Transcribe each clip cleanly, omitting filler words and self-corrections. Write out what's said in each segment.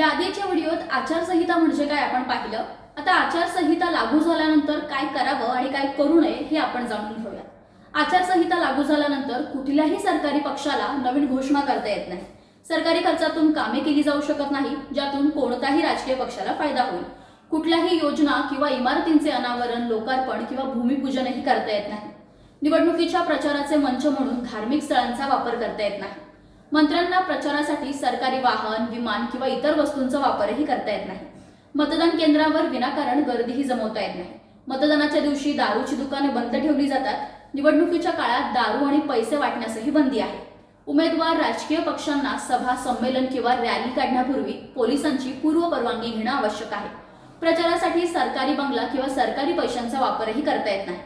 या आधीच्या व्हिडिओत आचारसंहिता म्हणजे काय आपण पाहिलं। आता आचारसंहिता लागू झाल्यानंतर काय करावं आणि काय करू नये हे आपण जाणून घेऊया। आचारसंहिता लागू झाल्यानंतर कुठल्याही सरकारी पक्षाला नवीन घोषणा करता येत नाही। सरकारी खर्चातून कामे केली जाऊ शकत नाही ज्यातून कोणत्याही राजकीय पक्षाला फायदा होईल। कुठल्याही योजना किंवा इमारतींचे अनावरण, लोकार्पण किंवा भूमिपूजनही करता येत नाही। निवडणुकीच्या प्रचाराचे मंच म्हणून धार्मिक स्थळांचा वापर करता येत नाही। मंत्र्यांना प्रचारासाठी सरकारी वाहन, विमान किंवा इतर वस्तूंचा वापरही करता येत नाही। मतदान केंद्रावर विनाकारण गर्दीही जमवता येत नाही। मतदानाच्या दिवशी दारूची दुकाने बंद ठेवली जातात। निवडणुकीच्या काळात दारू आणि पैसे वाटण्यासही बंदी आहे। उमेदवार, राजकीय पक्षांना सभा, संमेलन किंवा रॅली काढण्यापूर्वी पोलिसांची पूर्व परवानगी घेणं आवश्यक आहे। प्रचारासाठी सरकारी बंगला किंवा सरकारी पैशांचा वापरही करता येत नाही।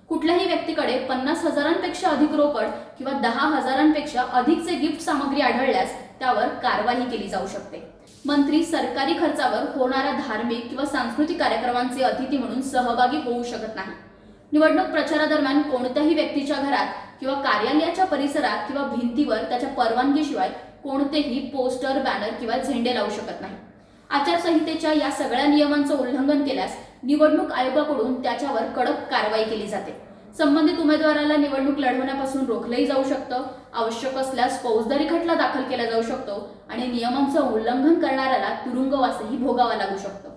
कुठल्याही व्यक्तीकडे 50,000पेक्षा अधिक रोकड किंवा 10,000पेक्षा अधिकचे गिफ्ट सामग्री आढळल्यास त्यावर कारवाई केली जाऊ शकते। मंत्री सरकारी खर्चावर होणाऱ्या धार्मिक किंवा सांस्कृतिक कार्यक्रमांचे अतिथी म्हणून सहभागी होऊ शकत नाही। निवडणूक प्रचारादरम्यान कोणत्याही व्यक्तीच्या घरात किंवा कार्यालयाच्या परिसरात किंवा भिंतीवर त्याच्या परवानगीशिवाय कोणतेही पोस्टर, बॅनर किंवा झेंडे लावू शकत नाही। आचारसंहितेच्या या सगळ्या नियमांचं उल्लंघन केल्यास निवडणूक आयोगाकडून त्याच्यावर कडक कारवाई केली जाते। संबंधित उमेदवाराला निवडणूक लढवण्यापासून रोखलंही जाऊ शकतं। आवश्यक असल्यास फौजदारी खटला दाखल केला जाऊ शकतो आणि नियमांचं उल्लंघन करणाऱ्याला तुरुंगवासही भोगावा लागू शकतो।